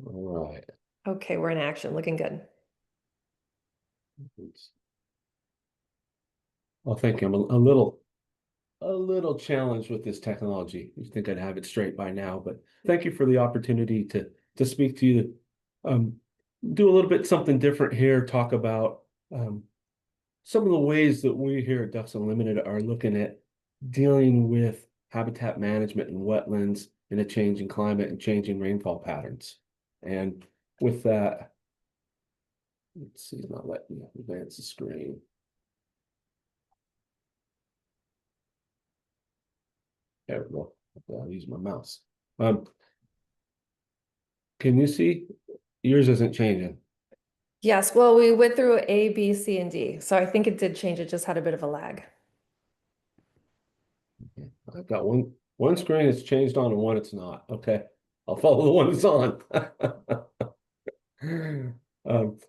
All right. Okay, we're in action, looking good. Well, thank you. I'm a little challenged with this technology. You think I'd have it straight by now, but thank you for the opportunity to speak to you. Um, do a little bit something different here. Talk about some of the ways that we here at Ducks Unlimited are looking at dealing with habitat management and wetlands in a changing climate and changing rainfall patterns. And with that, let's see, it's not letting me advance the screen. There we go. I'll use my mouse. Um, can you see? Yours isn't changing. Yes, well, we went through A, B, C, and D, so I think it did change. It just had a bit of a lag. I've got one screen it's changed on and one it's not. Okay. I'll follow the one that's on.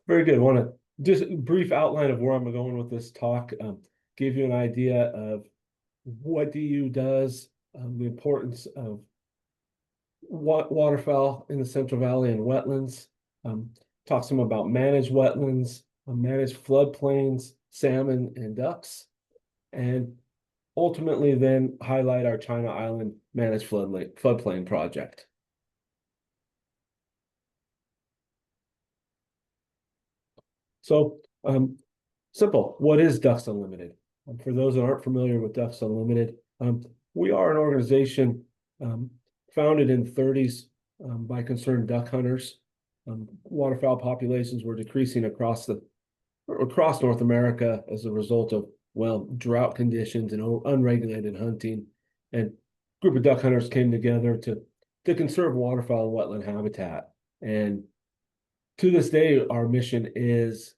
Very good. I want to just a brief outline of where I'm going with this talk, give you an idea of what DU does, the importance of waterfowl in the Central Valley and wetlands, talk some about managed wetlands, managed floodplains, salmon and ducks, and ultimately then highlight our China Island managed floodplain project. So simple, what is Ducks Unlimited? For those that aren't familiar with Ducks Unlimited, we are an organization founded in the 30s by concerned duck hunters. Waterfowl populations were decreasing across North America as a result of, well, drought conditions and unregulated hunting. And a group of duck hunters came together to conserve waterfowl and wetland habitat. And to this day, our mission is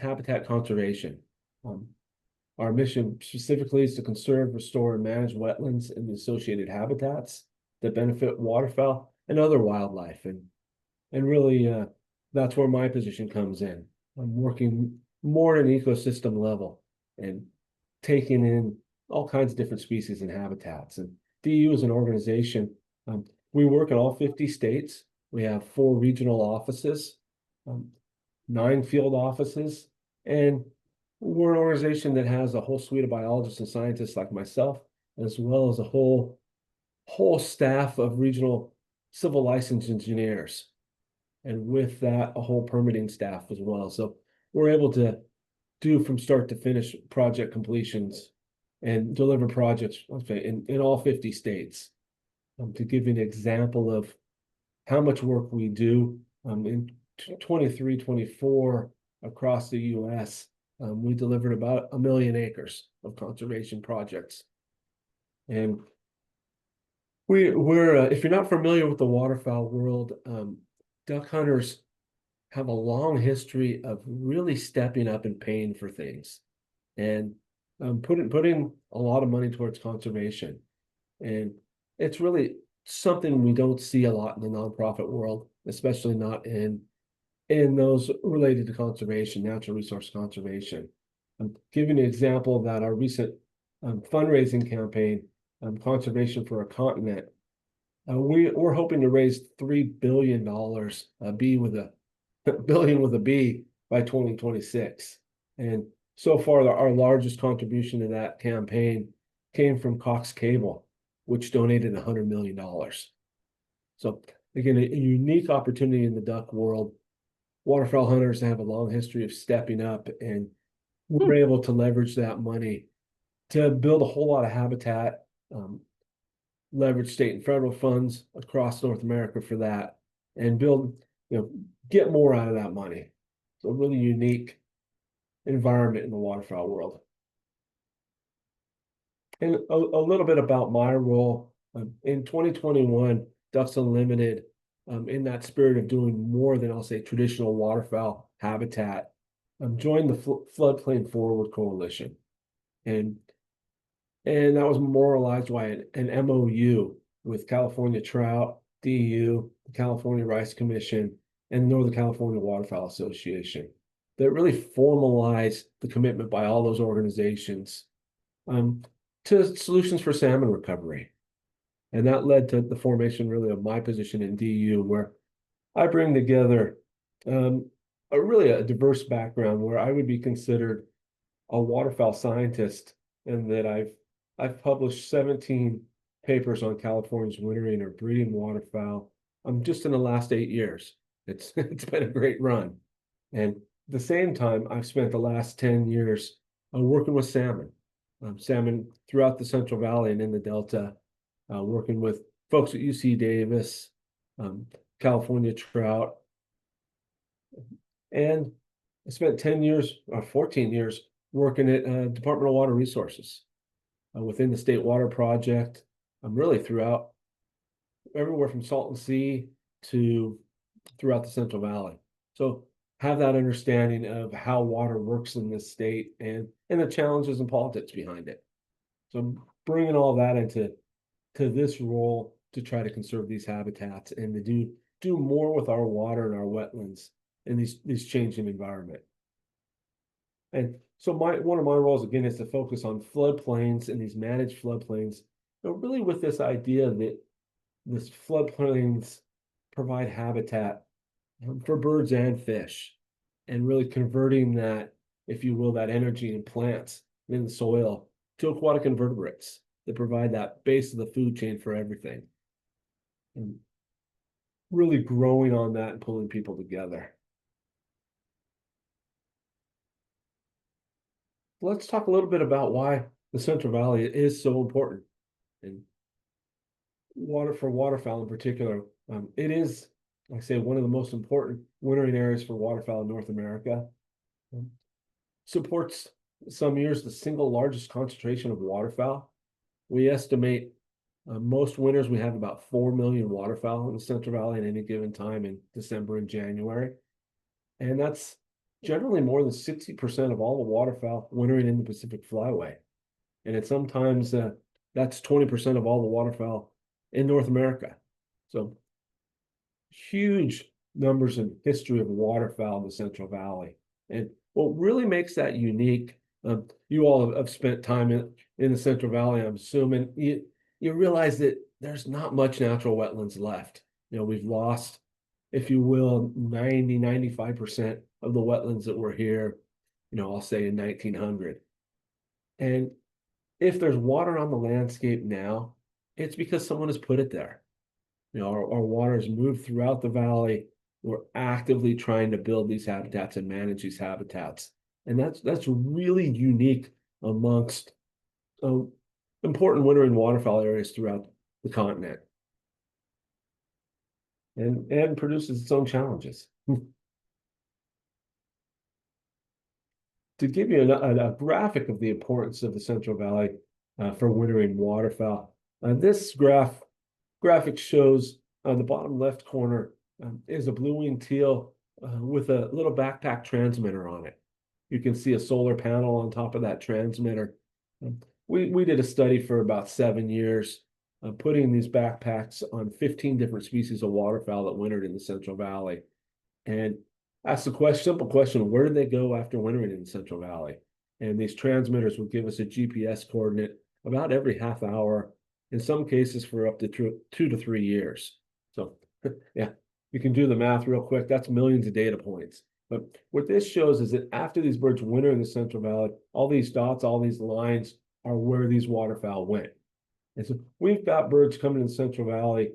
habitat conservation. Um, our mission specifically is to conserve, restore, and manage wetlands and the associated habitats that benefit waterfowl and other wildlife. And really, that's where my position comes in. I'm working more at an ecosystem level and taking in all kinds of different species and habitats. And DU is an organization. We work in all 50 states. We have 4 regional offices, 9 field offices, and we're an organization that has a whole suite of biologists and scientists like myself, as well as a whole staff of regional civil license engineers. And with that, a whole permitting staff as well. So we're able to do from start to finish project completions and deliver projects in all 50 states. To give you an example of how much work we do in 23, 24 across the US, we delivered about 1 million acres of conservation projects. And we're if you're not familiar with the waterfowl world, duck hunters have a long history of really stepping up and paying for things and putting a lot of money towards conservation. And it's really something we don't see a lot in the nonprofit world, especially not in those related to conservation, natural resource conservation. I'm giving an example of that our recent fundraising campaign, Conservation for a Continent. We're hoping to raise $3 billion, B with a billion with a B, by 2026. And so far, our largest contribution to that campaign came from Cox Cable, which donated $100 million. So again, a unique opportunity in the duck world. Waterfowl hunters have a long history of stepping up, and we're able to leverage that money to build a whole lot of habitat, leverage state and federal funds across North America for that, and build, get more out of that money. So a really unique environment in the waterfowl world. And a little bit about my role. In 2021, Ducks Unlimited, in that spirit of doing more than, I'll say, traditional waterfowl habitat, joined the Floodplain Forward Coalition. And that was memorialized by an MOU with California Trout, DU, the California Rice Commission, and Northern California Waterfowl Association that really formalized the commitment by all those organizations to solutions for salmon recovery. And that led to the formation really of my position in DU, where I bring together really a diverse background where I would be considered a waterfowl scientist, and that I've published 17 papers on California's wintering or breeding waterfowl. Just in the last 8 years. It's been a great run. And at the same time, I've spent the last 10 years working with salmon, salmon throughout the Central Valley and in the Delta, working with folks at UC Davis, California trout. And I spent 10 years or 14 years working at Department of Water Resources within the State Water Project. I'm really throughout everywhere from Salton Sea to throughout the Central Valley. So have that understanding of how water works in this state and the challenges and politics behind it. So I'm bringing all that into this role to try to conserve these habitats and to do more with our water and our wetlands in these changing environment. And so one of my roles again is to focus on floodplains and these managed floodplains, but really with this idea that this floodplains provide habitat for birds and fish, and really converting that, if you will, that energy in plants in the soil to aquatic invertebrates that provide that base of the food chain for everything. And really growing on that and pulling people together. Let's talk a little bit about why the Central Valley is so important, and for waterfowl in particular. It is, like I say, one of the most important wintering areas for waterfowl in North America. Supports some years the single largest concentration of waterfowl. We estimate most winters we have about 4 million waterfowl in the Central Valley at any given time in December and January. And that's generally more than 60% of all the waterfowl wintering in the Pacific Flyway. And it's sometimes that's 20% of all the waterfowl in North America. So huge numbers in history of waterfowl in the Central Valley. And what really makes that unique, you all have spent time in the Central Valley, I'm assuming, you realize that there's not much natural wetlands left. We've lost, if you will, 95% of the wetlands that were here, I'll say in 1900. And if there's water on the landscape now, it's because someone has put it there. Our water has moved throughout the valley. We're actively trying to build these habitats and manage these habitats. And that's really unique amongst important wintering waterfowl areas throughout the continent. And produces its own challenges. To give you a graphic of the importance of the Central Valley for wintering waterfowl, this graphic shows the bottom left corner is a blue-winged teal with a little backpack transmitter on it. You can see a solar panel on top of that transmitter. We did a study for about 7 years, putting these backpacks on 15 different species of waterfowl that wintered in the Central Valley, and asked the simple question: where did they go after wintering in the Central Valley? And these transmitters would give us a GPS coordinate about every half hour, in some cases for up to 2 to 3 years. So yeah, you can do the math real quick. That's millions of data points. But what this shows is that after these birds winter in the Central Valley, all these dots, all these lines are where these waterfowl went. And so we've got birds coming in the Central Valley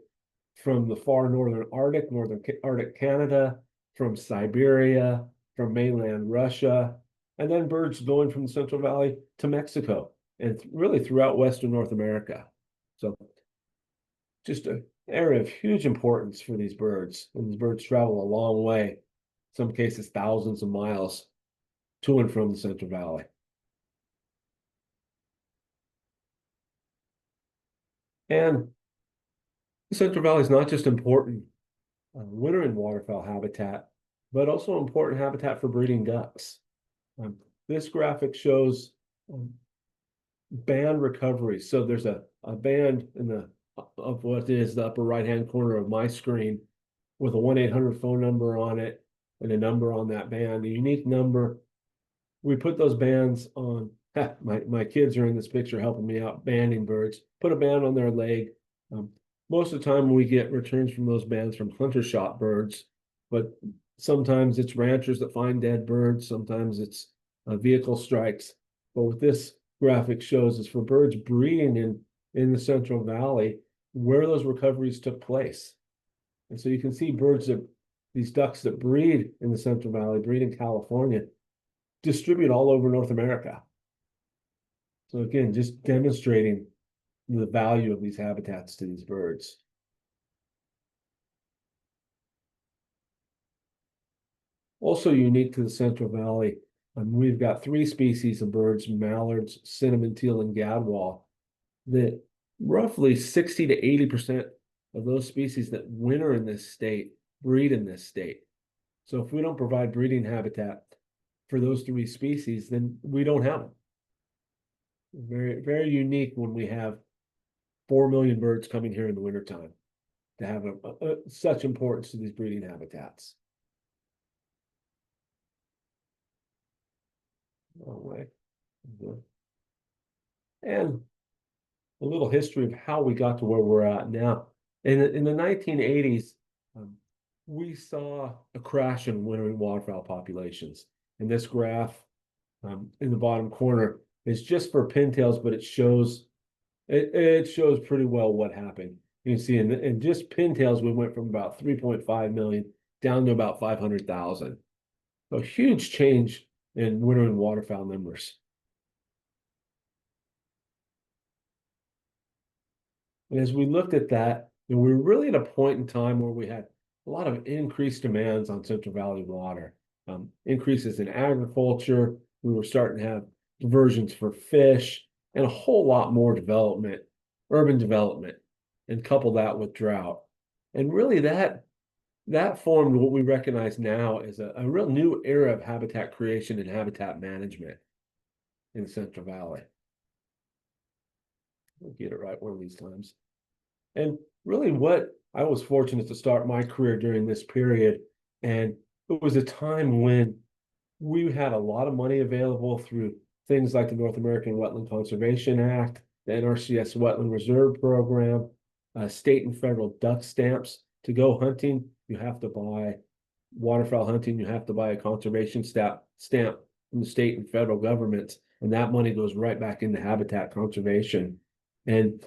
from the far northern Arctic Canada, from Siberia, from mainland Russia, and then birds going from the Central Valley to Mexico and really throughout Western North America. So just an area of huge importance for these birds. And these birds travel a long way, in some cases thousands of miles, to and from the Central Valley. And the Central Valley is not just important wintering waterfowl habitat, but also important habitat for breeding ducks. This graphic shows band recovery. So there's a band of what is the upper right-hand corner of my screen with a 1-800 phone number on it and a number on that band, a unique number. We put those bands on. My kids are in this picture helping me out banding birds. Put a band on their leg. Most of the time we get returns from those bands from hunter shot birds but sometimes it's ranchers that find dead birds, sometimes it's vehicle strikes. But what this graphic shows is for birds breeding in the Central Valley, where those recoveries took place. And so you can see these ducks that breed in the Central Valley, breed in California, distribute all over North America. So again, just demonstrating the value of these habitats to these birds. Also unique to the Central Valley, we've got 3 species of birds, mallards, cinnamon teal, and gadwall, that roughly 60 to 80% of those species that winter in this state breed in this state. So if we don't provide breeding habitat for those 3 species, then we don't have them. Very, very unique when we have 4 million birds coming here in the wintertime to have such importance to these breeding habitats. And a little history of how we got to where we're at now. In the 1980s, we saw a crash in wintering waterfowl populations. And this graph in the bottom corner is just for pintails, but it shows pretty well what happened. You can see in just pintails, we went from about 3.5 million down to about 500,000. A huge change in wintering waterfowl numbers. And as we looked at that, we were really at a point in time where we had a lot of increased demands on Central Valley water, increases in agriculture. We were starting to have diversions for fish and a whole lot more development, urban development, and couple that with drought. And really that formed what we recognize now as a real new era of habitat creation and habitat management in the Central Valley. We'll get it right one of these times. And really what I was fortunate to start my career during this period, and it was a time when we had a lot of money available through things like the North American Wetland Conservation Act, the NRCS Wetland Reserve Program, state and federal duck stamps. To go hunting, you have to buy waterfowl hunting, you have to buy a conservation stamp from the state and federal governments, and that money goes right back into habitat conservation. And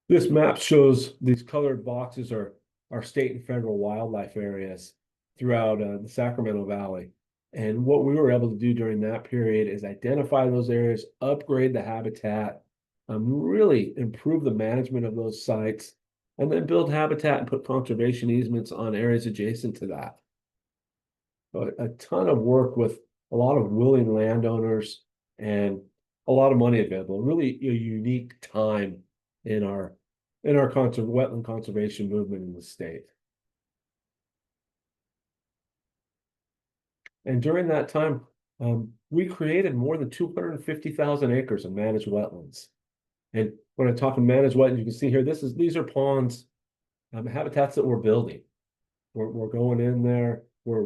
this map shows these colored boxes are state and federal wildlife areas throughout the Sacramento Valley. And what we were able to do during that period is identify those areas, upgrade the habitat, really improve the management of those sites, and then build habitat and put conservation easements on areas adjacent to that. So a ton of work with a lot of willing landowners and a lot of money available. Really a unique time in our wetland conservation movement in the state. And during that time, we created more than 250,000 acres of managed wetlands. And when I talk about managed wetlands, you can see here, these are ponds, habitats that we're building. We're going in there, we're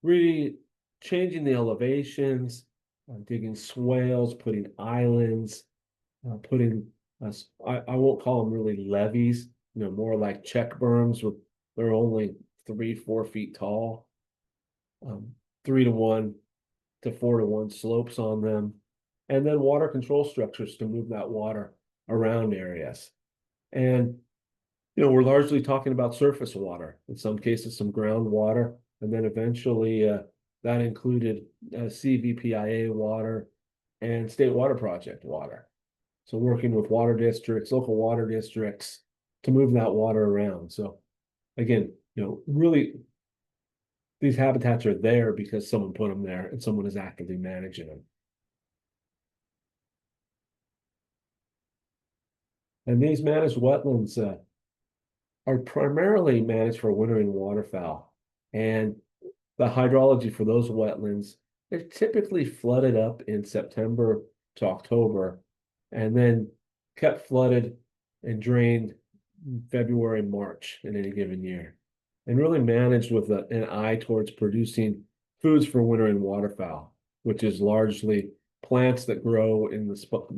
really changing the elevations, digging swales, putting islands, putting I won't call them really levees, more like check berms they're only 3-4 feet tall, 3-to-1 to 4-to-1 slopes on them, and then water control structures to move that water around areas. And we're largely talking about surface water, in some cases some groundwater, and then eventually that included CVPIA water and State Water Project water. So working with water districts, local water districts, to move that water around. So again, really these habitats are there because someone put them there and someone is actively managing them. And these managed wetlands are primarily managed for wintering waterfowl. And the hydrology for those wetlands, they're typically flooded up in September to October, and then kept flooded and drained in February and March in any given year, and really managed with an eye towards producing foods for wintering waterfowl, which is largely plants that grow in the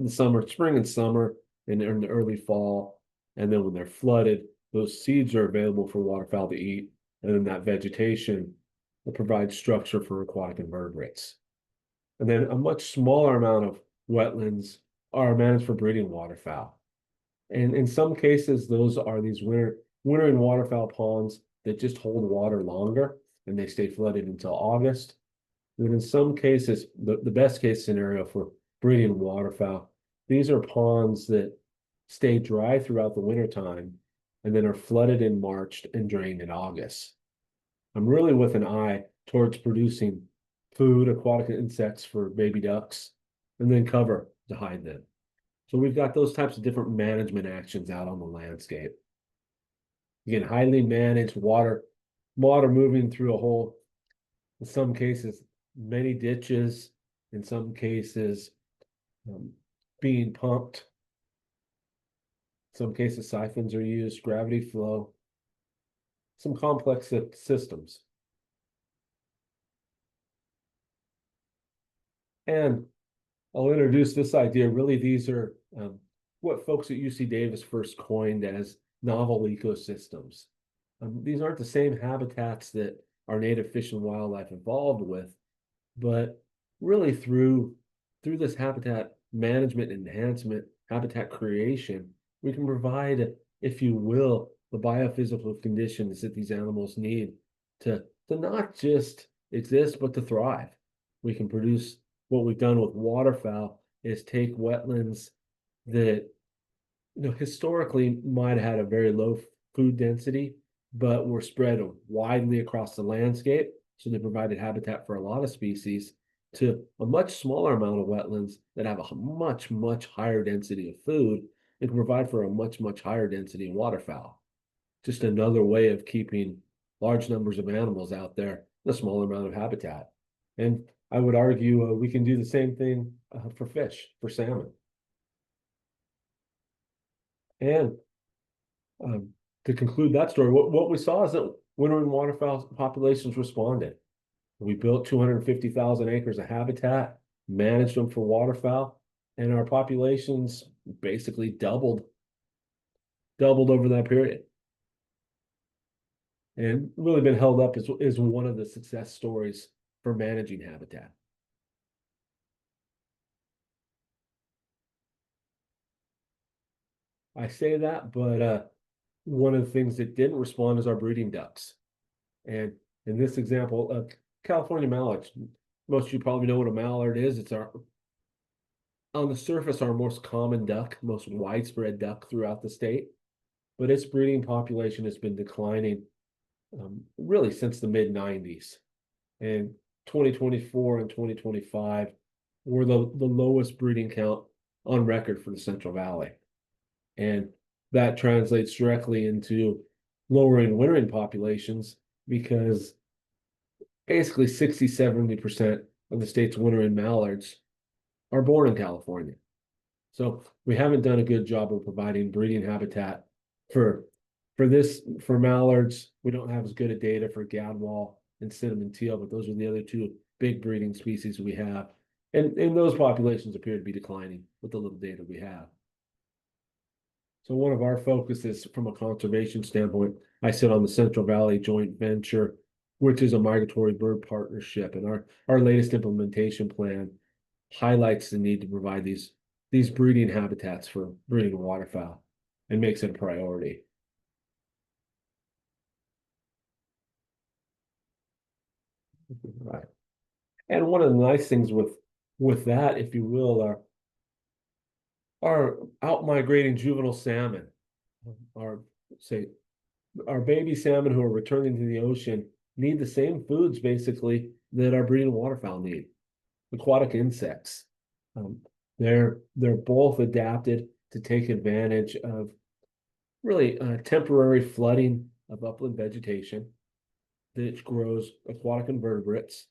summer, spring and summer, and in the early fall. And then when they're flooded, those seeds are available for waterfowl to eat and then that vegetation will provide structure for aquatic invertebrates. And then a much smaller amount of wetlands are managed for breeding waterfowl. And in some cases, those are these wintering waterfowl ponds that just hold water longer and they stay flooded until August. And in some cases, the best case scenario for breeding waterfowl, these are ponds that stay dry throughout the wintertime and then are flooded in March and drained in August. I'm really with an eye towards producing food, aquatic insects for baby ducks, and then cover to hide them. So we've got those types of different management actions out on the landscape. Again, highly managed water moving through a hole. In some cases, many ditches. In some cases, being pumped. In some cases, siphons are used, gravity flow. Some complex systems. And I'll introduce this idea. Really, these are what folks at UC Davis first coined as novel ecosystems. These aren't the same habitats that our native fish and wildlife evolved with, but really through this habitat management, enhancement, habitat creation, we can provide, if you will, the biophysical conditions that these animals need to not just exist, but to thrive. We can produce what we've done with waterfowl is take wetlands that historically might have had a very low food density, but were spread widely across the landscape. So they provided habitat for a lot of species to a much smaller amount of wetlands that have a much, much higher density of food and can provide for a much, much higher density of waterfowl. Just another way of keeping large numbers of animals out there in a smaller amount of habitat. And I would argue we can do the same thing for fish, for salmon. And to conclude that story, what we saw is that wintering waterfowl populations responded. We built 250,000 acres of habitat, managed them for waterfowl, and our populations basically doubled over that period. And really been held up as one of the success stories for managing habitat. I say that, but one of the things that didn't respond is our breeding ducks. And in this example, California mallards. Most of you probably know what a mallard is. It's on the surface, our most common duck, most widespread duck throughout the state. But its breeding population has been declining really since the mid-90s. And 2024 and 2025 were the lowest breeding count on record for the Central Valley. And that translates directly into lowering wintering populations because basically 60–70% of the state's wintering mallards are born in California. So we haven't done a good job of providing breeding habitat for mallards. We don't have as good a data for gadwall and cinnamon teal, but those are the other two big breeding species we have. And those populations appear to be declining with the little data we have. So one of our focuses from a conservation standpoint, I sit on the Central Valley Joint Venture, which is a migratory bird partnership. And our latest implementation plan highlights the need to provide these breeding habitats for breeding waterfowl and makes it a priority. Right. And one of the nice things with that, if you will, are out migrating juvenile salmon, our baby salmon who are returning to the ocean need the same foods basically that our breeding waterfowl need. Aquatic insects. They're both adapted to take advantage of really temporary flooding of upland vegetation that grows aquatic invertebrates.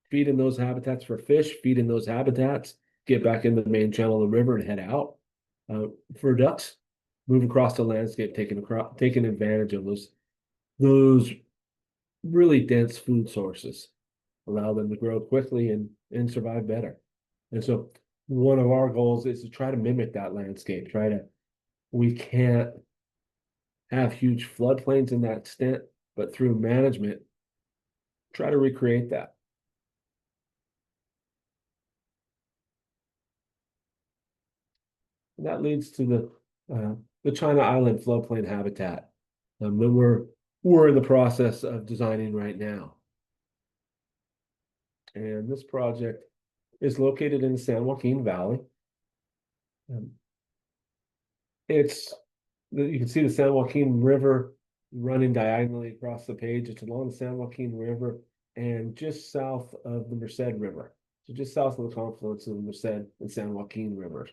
Feed in those habitats for fish, feed in those habitats, get back in the main channel of the river and head out. For ducks, move across the landscape, taking advantage of those really dense food sources, allow them to grow quickly and survive better. And so one of our goals is to try to mimic that landscape. We can't have huge floodplains in that extent, but through management, try to recreate that. And that leads to the China Island floodplain habitat that we're in the process of designing right now. And this project is located in the San Joaquin Valley. You can see the San Joaquin River running diagonally across the page. It's along the San Joaquin River and just south of the Merced River. So just south of the confluence of the Merced and San Joaquin rivers.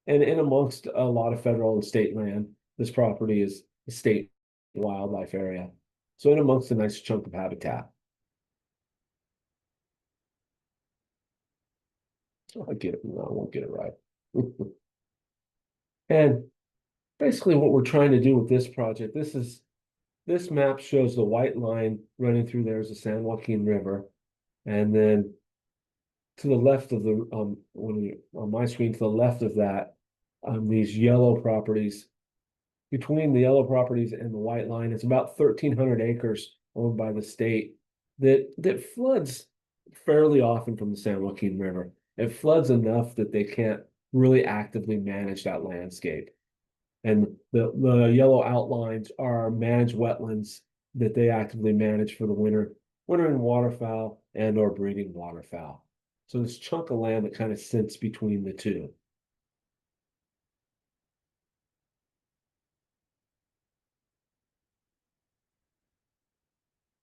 And in amongst a lot of federal and state land, this property is a state wildlife area. So in amongst a nice chunk of habitat. Oh, I get it. No, I won't get it right. And basically what we're trying to do with this project, this map shows the white line running through there is the San Joaquin River. And then to the left of the on my screen, to the left of that, these yellow properties. Between the yellow properties and the white line, it's about 1,300 acres owned by the state that floods fairly often from the San Joaquin River. It floods enough that they can't really actively manage that landscape. And the yellow outlines are managed wetlands that they actively manage for the wintering waterfowl and or breeding waterfowl. So this chunk of land that kind of sits between the two.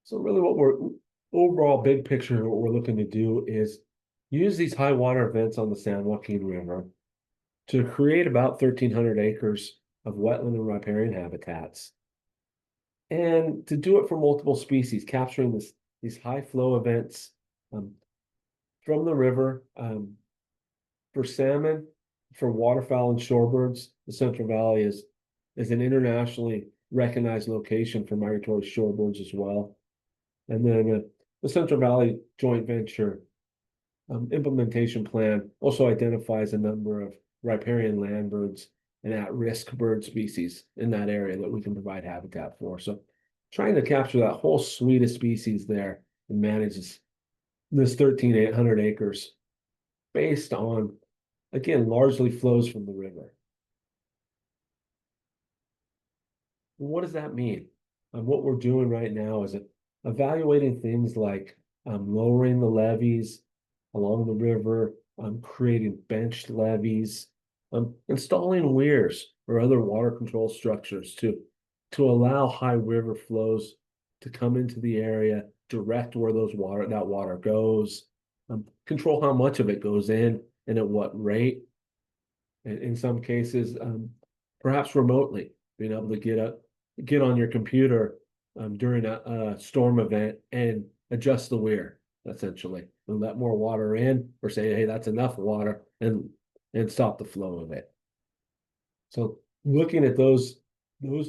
So really overall big picture, what we're looking to do is use these high water events on the San Joaquin River to create about 1,300 acres of wetland and riparian habitats. And to do it for multiple species, capturing these high flow events from the river for salmon, for waterfowl and shorebirds. The Central Valley is an internationally recognized location for migratory shorebirds as well. And then the Central Valley Joint Venture implementation plan also identifies a number of riparian landbirds and at-risk bird species in that area that we can provide habitat for. So trying to capture that whole suite of species there and manage this 1,300 acres based on, again, largely flows from the river. What does that mean? What we're doing right now is evaluating things like lowering the levees along the river, creating benched levees, installing weirs or other water control structures to allow high river flows to come into the area, direct where that water goes, control how much of it goes in and at what rate. In some cases, perhaps remotely, being able to get on your computer during a storm event and adjust the weir, essentially, and let more water in, or say, hey, that's enough water, and stop the flow of it. So looking at those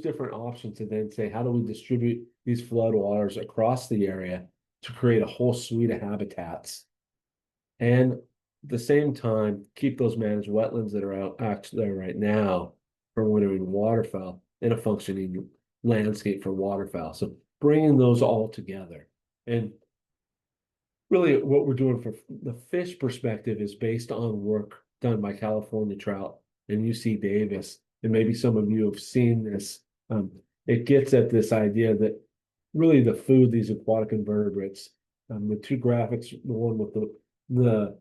different options and then say, how do we distribute these flood waters across the area to create a whole suite of habitats? And at the same time, keep those managed wetlands that are out actually there right now for wintering waterfowl in a functioning landscape for waterfowl. So bringing those all together. And really what we're doing for the fish perspective is based on work done by California Trout and UC Davis. And maybe some of you have seen this. It gets at this idea that really the food, these aquatic invertebrates, the two graphics, the one with the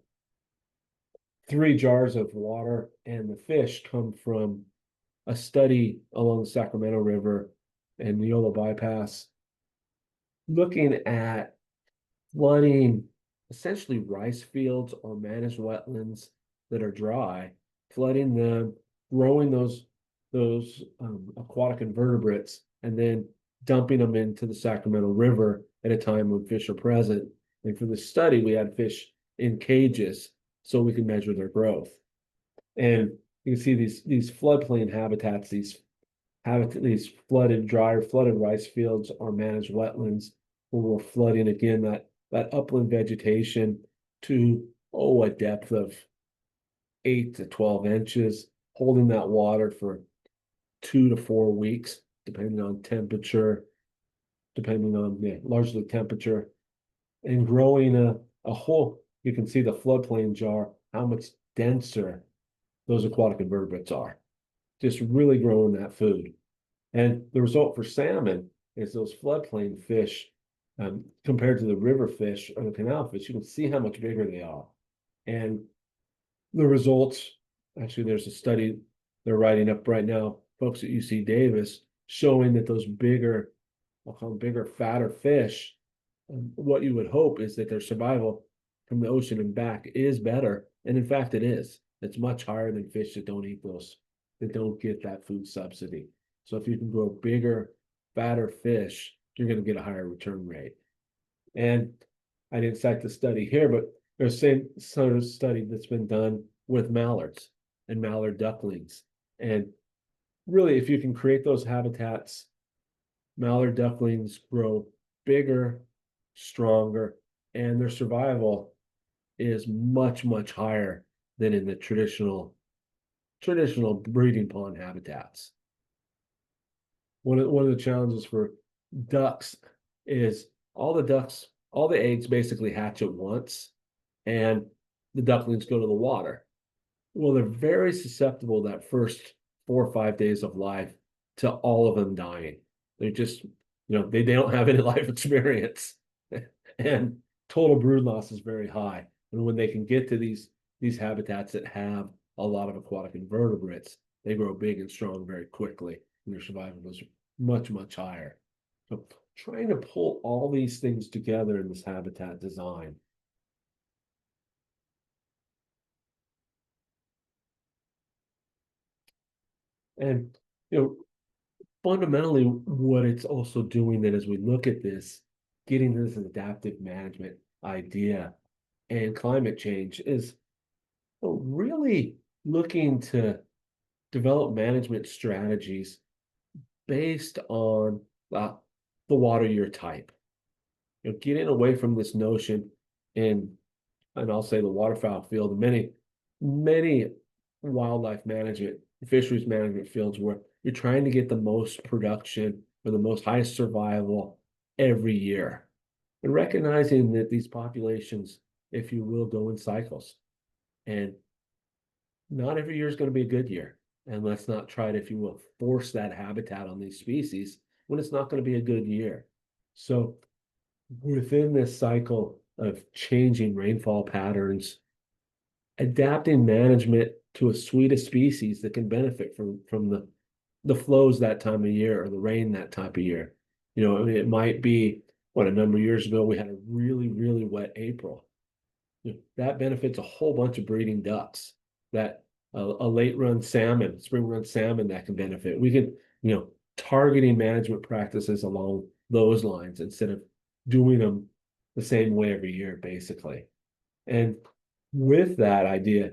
3 jars of water and the fish come from a study along the Sacramento River and Neola Bypass, looking at flooding essentially rice fields or managed wetlands that are dry, flooding them, growing those aquatic invertebrates, and then dumping them into the Sacramento River at a time when fish are present. And for the study, we had fish in cages so we can measure their growth. And you can see these floodplain habitats, these flooded rice fields are managed wetlands where we're flooding again that upland vegetation to a depth of 8 to 12 inches, holding that water for 2 to 4 weeks, depending on temperature, depending on largely temperature, and growing a whole. You can see the floodplains are how much denser those aquatic invertebrates are. Just really growing that food. And the result for salmon is those floodplain fish, compared to the river fish or the canal fish, you can see how much bigger they are. And the results, actually, there's a study they're writing up right now, folks at UC Davis, showing that those bigger, I'll call them bigger, fatter fish, what you would hope is that their survival from the ocean and back is better. And in fact, it is. It's much higher than fish that don't eat those, that don't get that food subsidy. So if you can grow bigger, fatter fish, you're going to get a higher return rate. And I didn't cite the study here, but there's the same sort of study that's been done with mallards and mallard ducklings. And really, if you can create those habitats, mallard ducklings grow bigger, stronger, and their survival is much, much higher than in the traditional breeding pond habitats. One of the challenges for ducks is all the eggs basically hatch at once, and the ducklings go to the water. Well, they're very susceptible that first 4 or 5 days of life to all of them dying. They're just, they don't have any life experience, and total brood loss is very high. And when they can get to these habitats that have a lot of aquatic invertebrates, they grow big and strong very quickly, and their survival is much, much higher. So trying to pull all these things together in this habitat design. And, fundamentally what it's also doing that as we look at this, getting this adaptive management idea and climate change is really looking to develop management strategies based on the water year type. Getting away from this notion and I'll say the waterfowl field, many wildlife management, fisheries management fields where you're trying to get the most production or the most highest survival every year. And recognizing that these populations, if you will, go in cycles. And not every year is going to be a good year. And let's not try to, if you will, force that habitat on these species when it's not going to be a good year. So within this cycle of changing rainfall patterns, adapting management to a suite of species that can benefit from the flows that time of year or the rain that time of year. It might be a number of years ago we had a really, really wet April. That benefits a whole bunch of breeding ducks. That a late run salmon, spring run salmon that can benefit. We can, targeting management practices along those lines instead of doing them the same way every year, basically. And with that idea,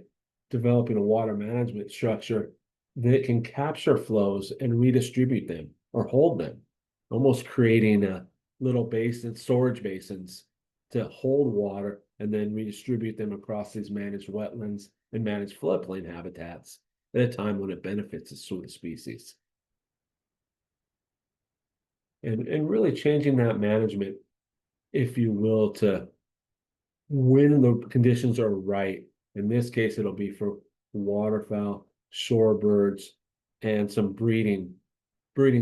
developing a water management structure that can capture flows and redistribute them or hold them, almost creating a little basin, storage basins to hold water and then redistribute them across these managed wetlands and managed floodplain habitats at a time when it benefits a sort of species. And really changing that management, if you will, to when the conditions are right. In this case, it'll be for waterfowl, shorebirds, and some breeding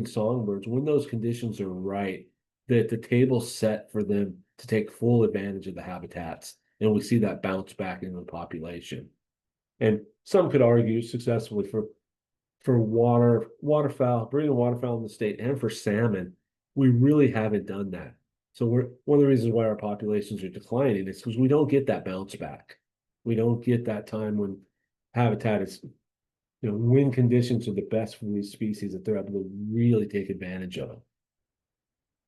songbirds. When those conditions are right, that the table's set for them to take full advantage of the habitats. And we see that bounce back into the population. And some could argue successfully for waterfowl, breeding waterfowl in the state, and for salmon, we really haven't done that. So one of the reasons why our populations are declining is because we don't get that bounce back. We don't get that time when habitat is, when conditions are the best for these species that they're able to really take advantage of.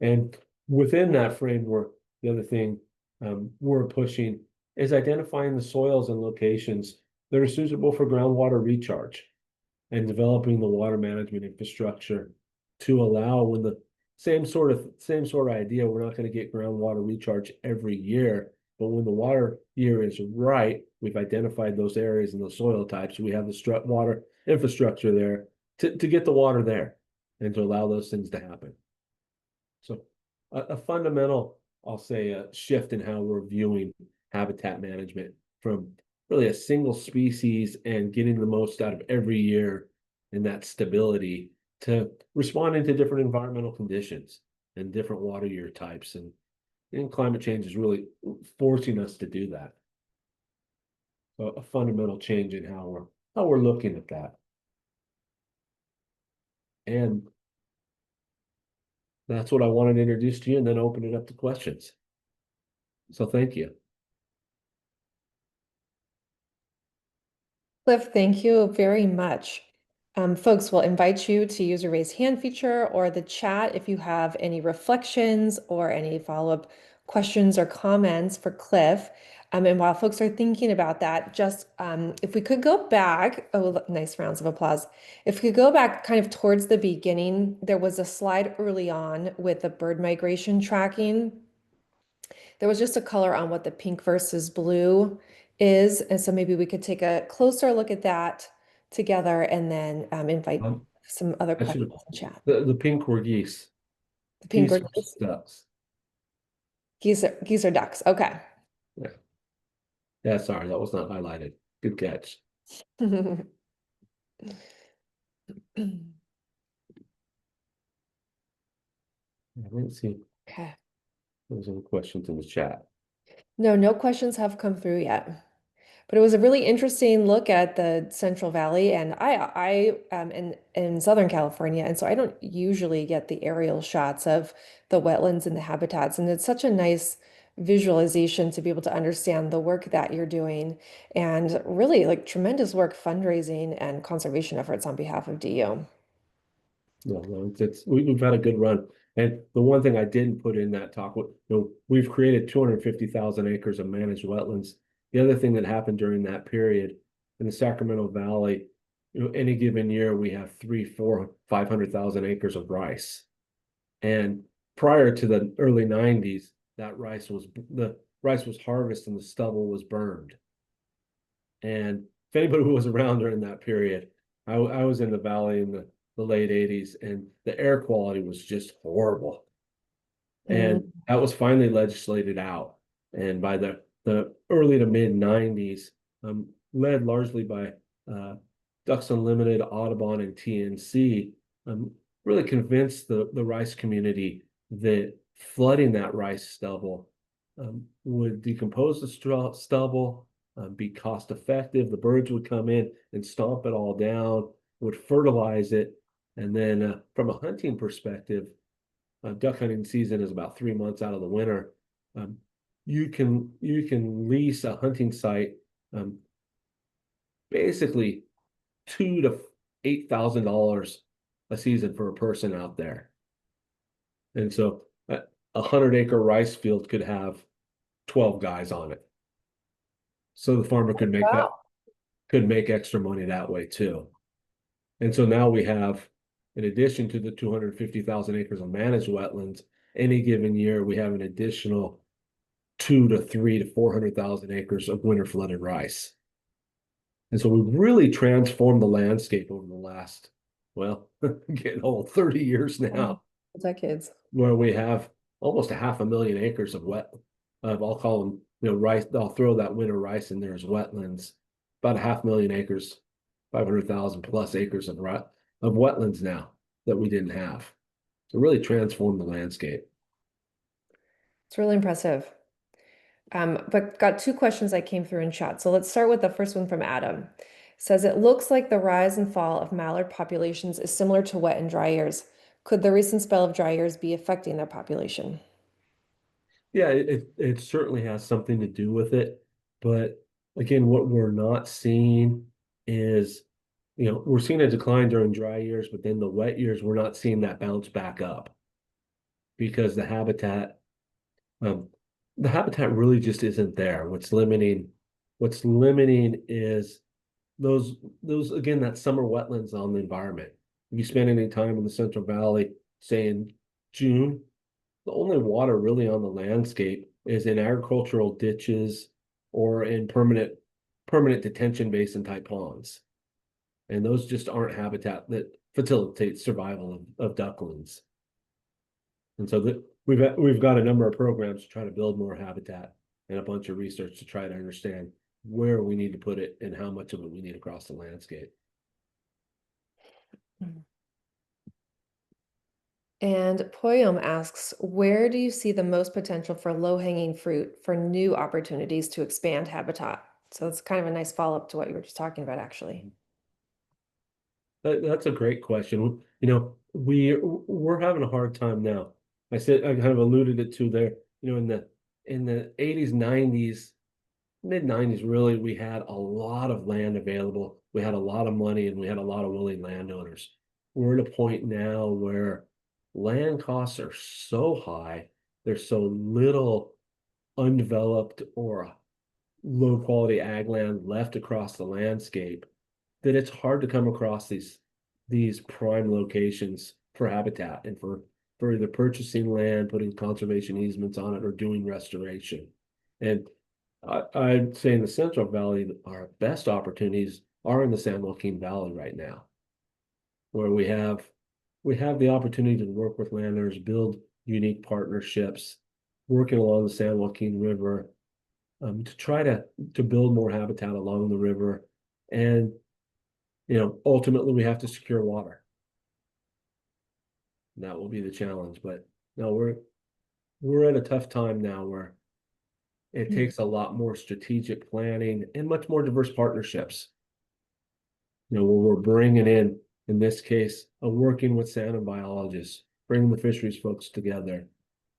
And within that framework, the other thing we're pushing is identifying the soils and locations that are suitable for groundwater recharge and developing the water management infrastructure to allow when the same sort of idea, we're not going to get groundwater recharge every year, but when the water year is right, we've identified those areas and those soil types. We have the water infrastructure there to get the water there and to allow those things to happen. So a fundamental, I'll say, a shift in how we're viewing habitat management from really a single species and getting the most out of every year and that stability to responding to different environmental conditions and different water year types. And climate change is really forcing us to do that. So a fundamental change in how we're looking at that. And that's what I wanted to introduce to you and then open it up to questions. So thank you. Cliff, thank you very much. Folks, we'll invite you to use a raise hand feature or the chat if you have any reflections or any follow-up questions or comments for Cliff. And while folks are thinking about that, just if we could go back, oh, nice rounds of applause. If we could go back kind of towards the beginning, there was a slide early on with the bird migration tracking. There was just a color on what the pink versus blue is. And so maybe we could take a closer look at that together and then invite Um, some other I should questions have, in chat. the pink were geese. The pink Geese or were geese? ducks. Geese or ducks. Okay. Yeah. Yeah, sorry, that was not highlighted. Good catch. I didn't see Okay. there was any questions in the chat. No, no questions have come through yet. But it was a really interesting look at the Central Valley, and I am in Southern California, and so I don't usually get the aerial shots of the wetlands and the habitats, and it's such a nice visualization to be able to understand the work that you're doing, and really like tremendous work fundraising and conservation efforts on behalf of DU. No, we've had a good run. And the one thing I didn't put in that talk, we've created 250,000 acres of managed wetlands. The other thing that happened during that period in the Sacramento Valley, any given year we have 3, 4, 500,000 acres of rice. And prior to the early 90s, the rice was harvested and the stubble was burned. And if anybody who was around during that period, I was in the valley in the late 80s, and the air quality was just horrible. Mm, And that was finally legislated out. And by the early to mid 90s, led largely by Ducks Unlimited, Audubon, and TNC, really convinced the rice community that flooding that rice stubble would decompose the stubble, be cost effective. The birds would come in and stomp it all down, would fertilize it. And then from a hunting perspective, duck hunting season is about 3 months out of the winter. Um, you can lease a hunting site, basically $2,000 to $8,000 a season for a person out there. And so a 100-acre rice field could have 12 guys on it. So the farmer wow. could make extra money that way too. And so now we have, in addition to the 250,000 acres of managed wetlands, any given year we have an additional 2 to 3 to 400,000 acres of winter flooded rice. And so we've really transformed the landscape over the last, well, getting old, 30 years now, Decades. where we have almost 500,000 acres of I'll call them, rice. I'll throw that winter rice in there as wetlands. About 500,000 acres, 500,000 plus acres of wetlands now that we didn't have. So really transformed the landscape. It's really impressive. But got two questions that came through in chat. So let's start with the first one from Adam. Says it looks like the rise and fall of mallard populations is similar to wet and dry years. Could the recent spell of dry years be affecting their population? Yeah, it certainly has something to do with it. But again, what we're not seeing is, we're seeing a decline during dry years, but then the wet years, we're not seeing that bounce back up because um, the habitat really just isn't there. What's limiting is those again, that summer wetlands on the environment. If you spend any time in the Central Valley, say in June, the only water really on the landscape is in agricultural ditches or in permanent detention basin type ponds. And those just aren't habitat that facilitates survival of ducklings. And so we've got a number of programs to try to build more habitat and a bunch of research to try to understand where we need to put it and how much of it we need across the landscape. And Poyom asks, where do you see the most potential for low-hanging fruit for new opportunities to expand habitat? So it's kind of a nice follow-up to what you were just talking about, actually. That's a great question. You know, we're having a hard time now. I kind of alluded it to there, you know, in the 80s, 90s, mid 90s, really, we had a lot of land available. We had a lot of money and we had a lot of willing landowners. We're at a point now where land costs are so high, there's so little undeveloped or low quality ag land left across the landscape that it's hard to come across these prime locations for habitat and for either purchasing land, putting conservation easements on it, or doing restoration. And I'd say in the Central Valley, our best opportunities are in the San Joaquin Valley right now, where we have the opportunity to work with landowners, build unique partnerships, working along the San Joaquin River, to try to build more habitat along the river. And you know, ultimately we have to secure water. That will be the challenge. But no, we're at a tough time now where it takes a lot more strategic planning and much more diverse partnerships. You know, where we're bringing in this case, working with salmon biologists, bringing the fisheries folks together.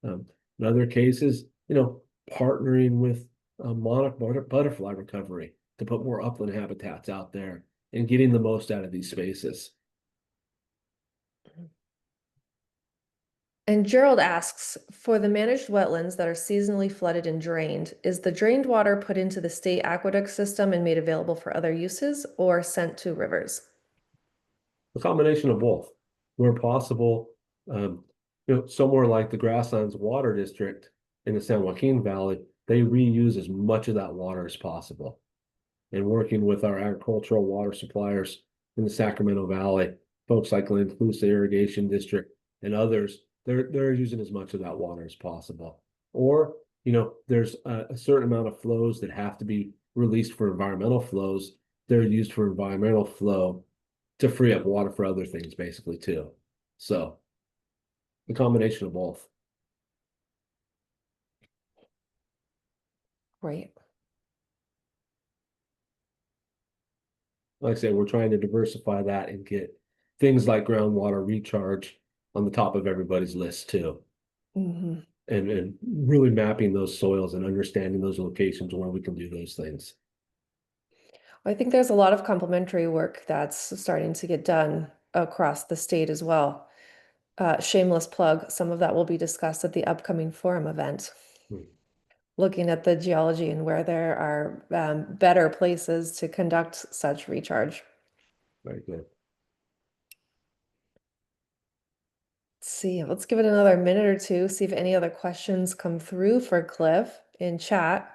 In other cases, you know, partnering with monarch butterfly recovery to put more upland habitats out there and getting the most out of these spaces. And Gerald asks, for the managed wetlands that are seasonally flooded and drained, is the drained water put into the state aqueduct system and made available for other uses or sent to rivers? A combination of both. Where possible, you know, somewhere like the Grasslands Water District in the San Joaquin Valley, they reuse as much of that water as possible. And working with our agricultural water suppliers in the Sacramento Valley, folks like Glenn Irrigation District and others, they're using as much of that water as possible. Or, you know, there's a certain amount of flows that have to be released for environmental flows. They're used for environmental flow to free up water for other things, basically, too. So the combination of both. Right. Like I say, we're trying to diversify that and get things like groundwater recharge on the top of everybody's list too. Mm-hmm. And really mapping those soils and understanding those locations where we can do those things. I think there's a lot of complementary work that's starting to get done across the state as well. Shameless plug, some of that will be discussed at the upcoming forum event, Hmm. looking at the geology and where there are better places to conduct such recharge. Very good. See, let's give it another minute or two, see if any other questions come through for Cliff in chat.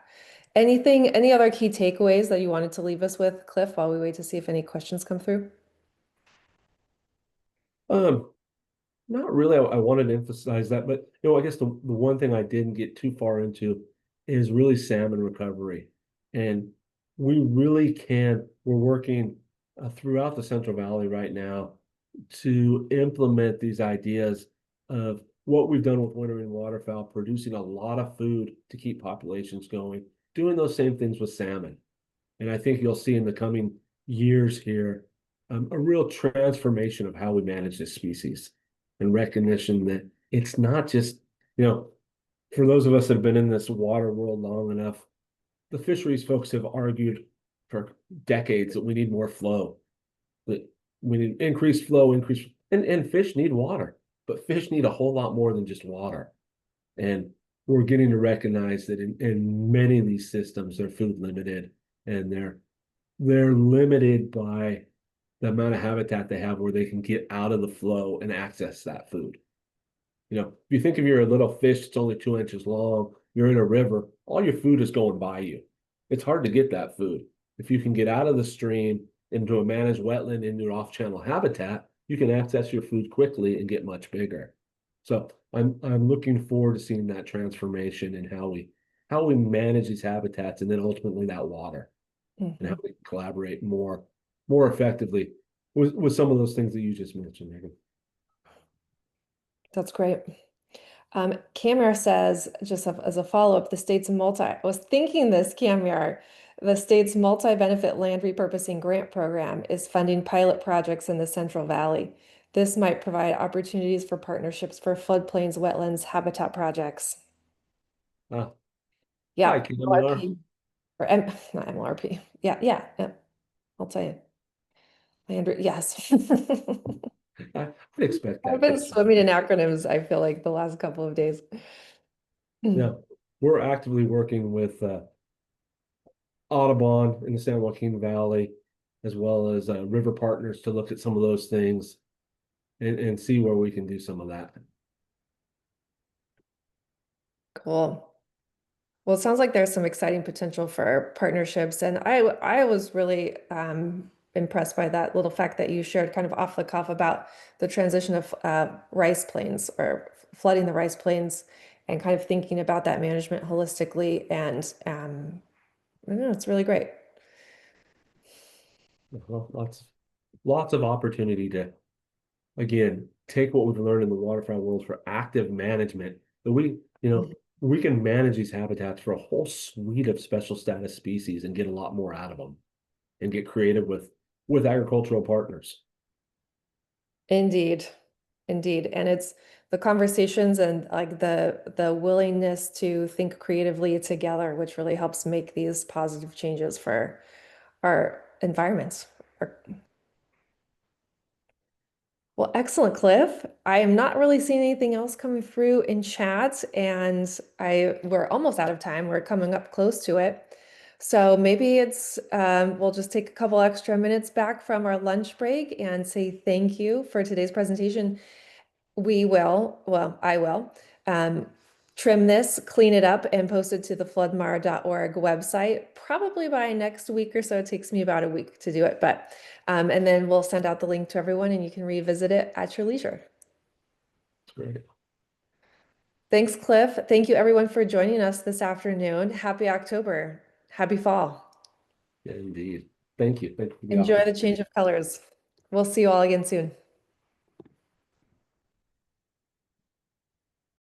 Any other key takeaways that you wanted to leave us with, Cliff, while we wait to see if any questions come through? Um, Not really. I wanted to emphasize that, but you know, I guess the one thing I didn't get too far into is really salmon recovery. And we really can, we're working throughout the Central Valley right now to implement these ideas of what we've done with wintering waterfowl, producing a lot of food to keep populations going, doing those same things with salmon. And I think you'll see in the coming years here a real transformation of how we manage this species and recognition that it's not just, you know, for those of us that have been in this water world long enough, the fisheries folks have argued for decades that we need more flow, that we need increased flow, and fish need water, but fish need a whole lot more than just water. And we're getting to recognize that in many of these systems, they're food limited and they're limited by the amount of habitat they have where they can get out of the flow and access that food. You know, if you think of you're a little fish that's only 2 inches long, you're in a river, all your food is going by you. It's hard to get that food. If you can get out of the stream into a managed wetland, into an off-channel habitat, you can access your food quickly and get much bigger. So I'm looking forward to seeing that transformation and how we manage these habitats and then ultimately that water and how Mhm. we collaborate more effectively with some of those things that you just mentioned, Megan. That's great. Camera says, just as a follow-up, I was thinking this, Camera, the state's multi-benefit land repurposing grant program is funding pilot projects in the Central Valley. This might provide opportunities for partnerships for floodplains, wetlands, habitat projects. Ah, hi, Yep, KMR. MLRP, or M, not MLRP. Yeah, I'll tell you. Landry, yes. I'd expect I've that been question. swimming in acronyms, I feel like the last couple of days. Yeah, we're actively working with Audubon in the San Joaquin Valley, as well as river partners to look at some of those things and see where we can do some of that. Cool. Well, it sounds like there's some exciting potential for partnerships, and I was really impressed by that little fact that you shared kind of off the cuff about the transition of rice plains or flooding the rice plains, and kind of thinking about that management holistically. And I don't know, it's really great. Well, lots of opportunity to again take what we've learned in the waterfowl world for active management. That we can manage these habitats for a whole suite of special status species and get a lot more out of them and get creative with agricultural partners. Indeed. Indeed. And it's the conversations and like the willingness to think creatively together, which really helps make these positive changes for our environments. Well, excellent, Cliff. I am not really seeing anything else coming through in chat, and we're almost out of time. We're coming up close to it. So maybe we'll just take a couple extra minutes back from our lunch break and say thank you for today's presentation. I will, um, trim this, clean it up, and post it to the floodmar.org website. Probably by next week or so. It takes me about a week to do it, and then we'll send out the link to everyone and you can revisit it at your leisure. It's great. Thanks, Cliff. Thank you everyone for joining us this afternoon. Happy October. Happy fall. Yeah, indeed. Thank you. Thank you for the Enjoy the opportunity. change of colors. We'll see you all again soon.